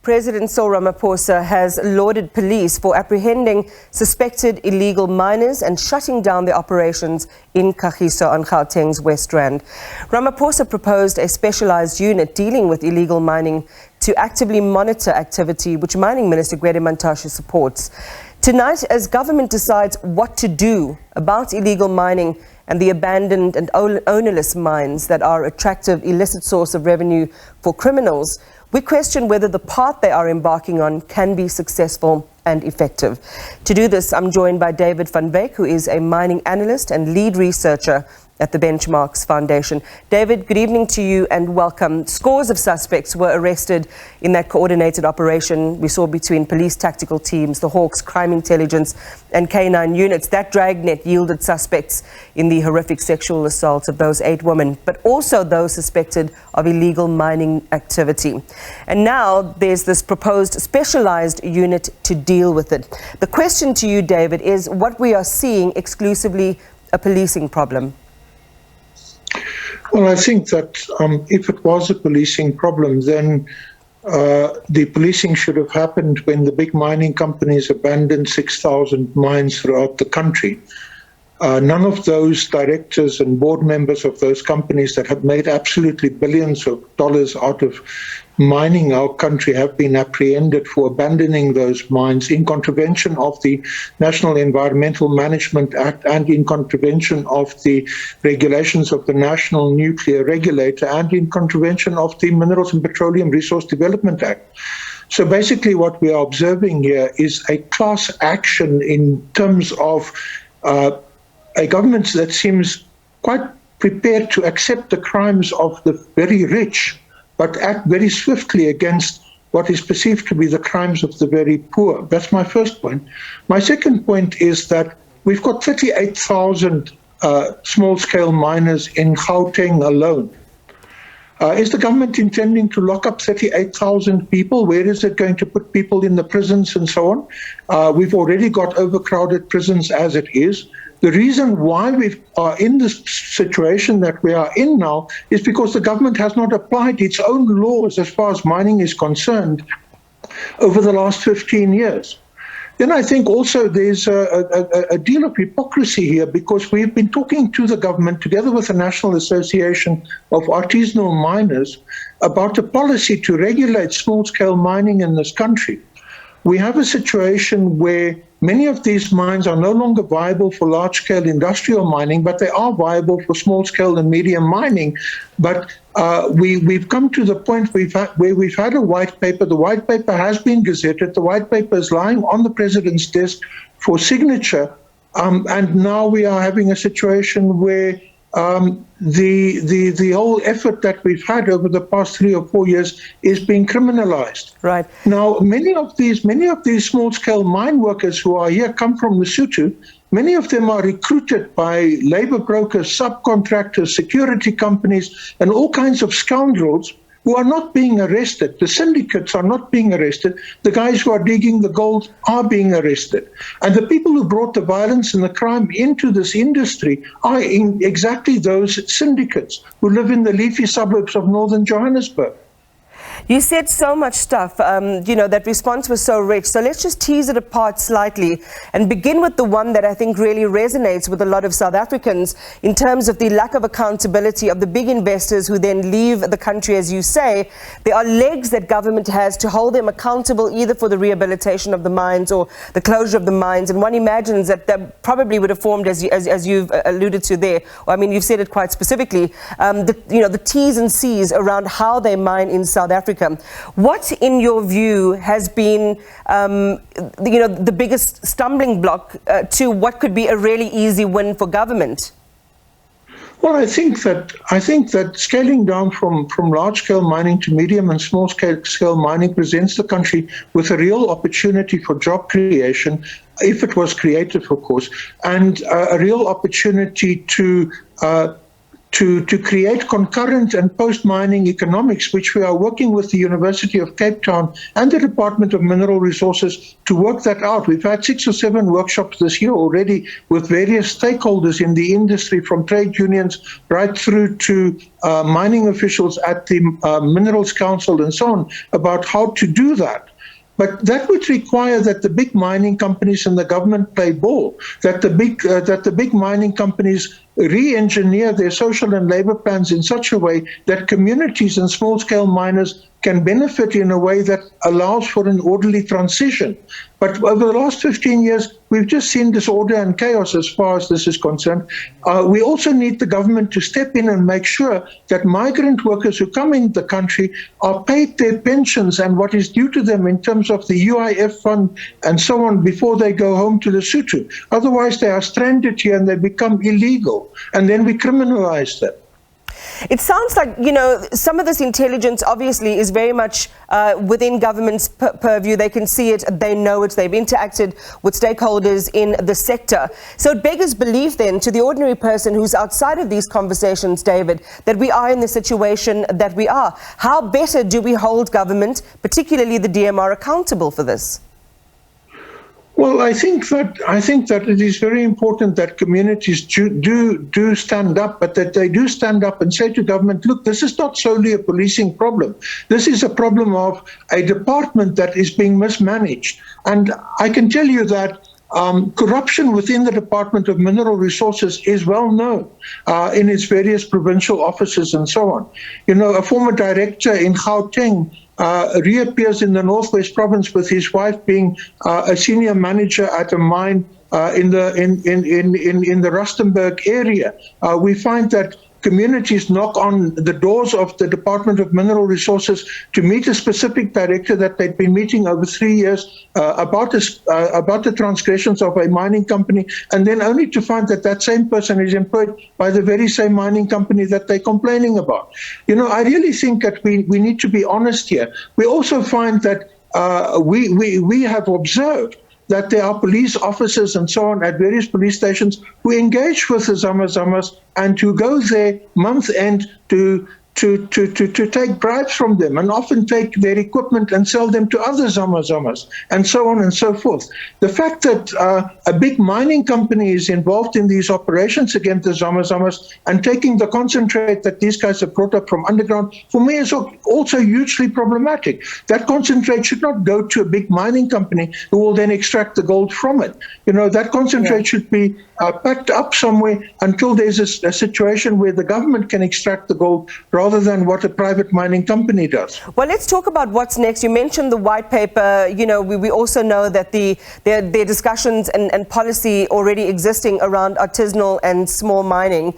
President Cyril Ramaphosa has lauded police for apprehending suspected illegal miners and shutting down their operations in Kagiso on Gauteng's West Rand. Ramaphosa proposed a specialised unit dealing with illegal mining to actively monitor activity, which Mining Minister Gwede Mantashe supports. Tonight, as government decides what to do about illegal mining and the abandoned and ownerless mines that are attractive, illicit source of revenue for criminals, we question whether the path they are embarking on can be successful and effective. To do this, I'm joined by David van Wyk, who is a mining analyst and lead researcher at the Benchmarks Foundation. David, good evening to you and welcome. Scores of suspects were arrested in that coordinated operation we saw between police tactical teams, the Hawks, crime intelligence and K9 units. That dragnet yielded suspects in the horrific sexual assaults of those 8 women, but also those suspected of illegal mining activity. And now there's this proposed specialised unit to deal with it. The question to you, David, is what we are seeing exclusively a policing problem? Well, I think that if it was a policing problem, then the policing should have happened when the big mining companies abandoned 6,000 mines throughout the country. None of those directors and board members of those companies that have made absolutely billions of dollars out of mining our country have been apprehended for abandoning those mines in contravention of the National Environmental Management Act and in contravention of the regulations of the National Nuclear Regulator and in contravention of the Minerals and Petroleum Resource Development Act. So basically what we are observing here is a class action in terms of a government that seems quite prepared to accept the crimes of the very rich, but act very swiftly against what is perceived to be the crimes of the very poor. That's my first point. My second point is that we've got 38,000 small-scale miners in Gauteng alone. Is the government intending to lock up 38,000 people? Where is it going to put people in the prisons and so on? We've already got overcrowded prisons as it is. The reason why we are in this situation that we are in now is because the government has not applied its own laws as far as mining is concerned over the last 15 years. Then I think also there's a deal of hypocrisy here because we've been talking to the government together with the National Association of Artisanal Miners about a policy to regulate small-scale mining in this country. We have a situation where many of these mines are no longer viable for large-scale industrial mining, but they are viable for small-scale and medium mining. But we've come to the point where we've had a white paper. The white paper has been gazetted. The white paper is lying on the president's desk for signature. And now we are having a situation where the whole effort that we've had over the past 3 or 4 years is being criminalized. Right. Now, many of these small-scale mine workers who are here come from Lesotho. Many of them are recruited by labor brokers, subcontractors, security companies, and all kinds of scoundrels who are not being arrested. The syndicates are not being arrested. The guys who are digging the gold are being arrested. And the people who brought the violence and the crime into this industry are in exactly those syndicates who live in the leafy suburbs of northern Johannesburg. You said so much stuff, that response was so rich. So let's just tease it apart slightly and begin with the one that I think really resonates with a lot of South Africans in terms of the lack of accountability of the big investors who then leave the country. As you say, there are legs that government has to hold them accountable either for the rehabilitation of the mines or the closure of the mines. And one imagines that that probably would have formed, as you've alluded to there, or I mean, you've said it quite specifically, the T's and C's around how they mine in South Africa. What, in your view, has been, the biggest stumbling block to what could be a really easy win for government? Well, I think that scaling down from large-scale mining to medium and small-scale mining presents the country with a real opportunity for job creation, if it was created, of course, and a real opportunity to to create concurrent and post-mining economics, which we are working with the University of Cape Town and the Department of Mineral Resources to work that out. We've had 6 or 7 workshops this year already with various stakeholders in the industry, from trade unions right through to mining officials at the Minerals Council and so on, about how to do that. But that would require that the big mining companies and the government play ball, that the big mining companies re-engineer their social and labor plans in such a way that communities and small-scale miners can benefit in a way that allows for an orderly transition. But over the last 15 years, we've just seen disorder and chaos as far as this is concerned. We also need the government to step in and make sure that migrant workers who come in the country are paid their pensions and what is due to them in terms of the UIF fund and so on before they go home to Lesotho. Otherwise, they are stranded here and they become illegal, and then we criminalize them. It sounds like, some of this intelligence obviously is very much within government's purview. They can see it, they know it, they've interacted with stakeholders in the sector. So it beggars belief then to the ordinary person who's outside of these conversations, David, that we are in the situation that we are. How better do we hold government, particularly the DMR, accountable for this? Well, I think that it is very important that communities do stand up, but that they do stand up and say to government, look, this is not solely a policing problem. This is a problem of a department that is being mismanaged. And I can tell you that corruption within the Department of Mineral Resources is well known in its various provincial offices and so on. A former director in Gauteng reappears in the Northwest Province with his wife being a senior manager at a mine in the Rustenburg area. We find that communities knock on the doors of the Department of Mineral Resources to meet a specific director that they'd been meeting over 3 years about the transgressions of a mining company, and then only to find that that same person is employed by the very same mining company that they're complaining about. I really think that we need to be honest here. We also find that we have observed that there are police officers and so on at various police stations who engage with the Zamazamas and who go there month end to take bribes from them and often take their equipment and sell them to other Zamazamas and so on and so forth. The fact that a big mining company is involved in these operations against the Zamazamas and taking the concentrate that these guys have brought up from underground, for me is also hugely problematic. That concentrate should not go to a big mining company who will then extract the gold from it. That concentrate should be packed up somewhere until there's a situation where the government can extract the gold rather than what a private mining company does. Well, let's talk about what's next. You mentioned the white paper. We also know that there are discussions and policy already existing around artisanal and small mining.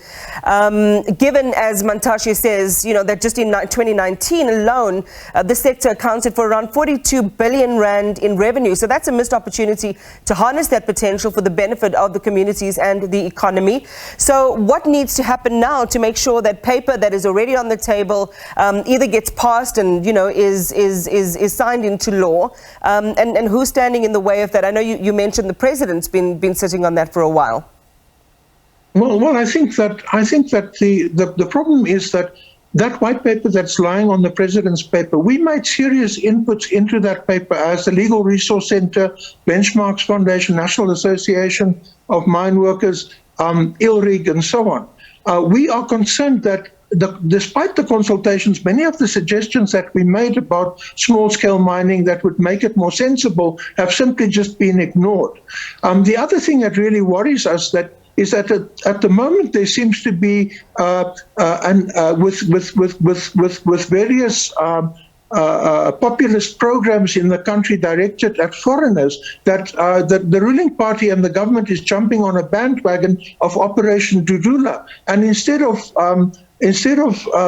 Given, as Mantashe says, that just in 2019 alone, the sector accounted for around 42 billion rand in revenue. So that's a missed opportunity to harness that potential for the benefit of the communities and the economy. So what needs to happen now to make sure that paper that is already on the table either gets passed and is signed into law, and who's standing in the way of that? I know you mentioned the president's been sitting on that for a while. Well, I think that the problem is that white paper that's lying on the president's paper, we made serious inputs into that paper as the Legal Resource Center, Benchmarks Foundation, National Association of Mine Workers, ILRIG, and so on. We are concerned that despite the consultations, many of the suggestions that we made about small-scale mining that would make it more sensible have simply just been ignored. The other thing that really worries us is that at the moment there seems to be with various populist programs in the country directed at foreigners, that the ruling party and the government is jumping on a bandwagon of Operation Dudula, and instead of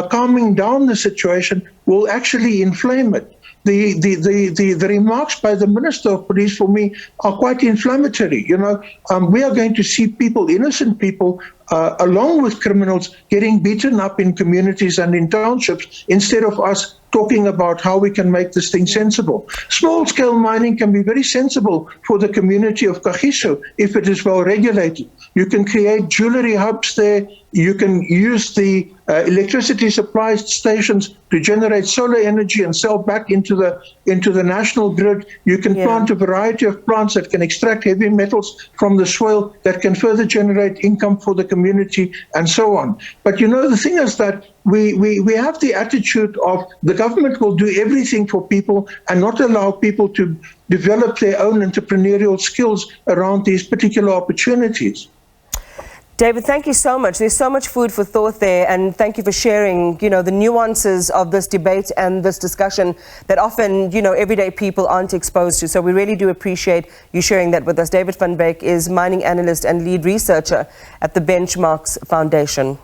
calming down the situation, will actually inflame it. The remarks by the Minister of Police for me are quite inflammatory. We are going to see people, innocent people, along with criminals, getting beaten up in communities and in townships instead of us talking about how we can make this thing sensible. Small-scale mining can be very sensible for the community of Kagiso if it is well regulated. You can create jewelry hubs there. You can use the electricity supply stations to generate solar energy and sell back into the national grid. You can plant a variety of plants that can extract heavy metals from the soil that can further generate income for the community and so on. But the thing is that we have the attitude of the government will do everything for people and not allow people to develop their own entrepreneurial skills around these particular opportunities. David, thank you so much. There's so much food for thought there, and thank you for sharing, the nuances of this debate and this discussion that often, everyday people aren't exposed to. So we really do appreciate you sharing that with us. David van Wyk is mining analyst and lead researcher at the Benchmarks Foundation.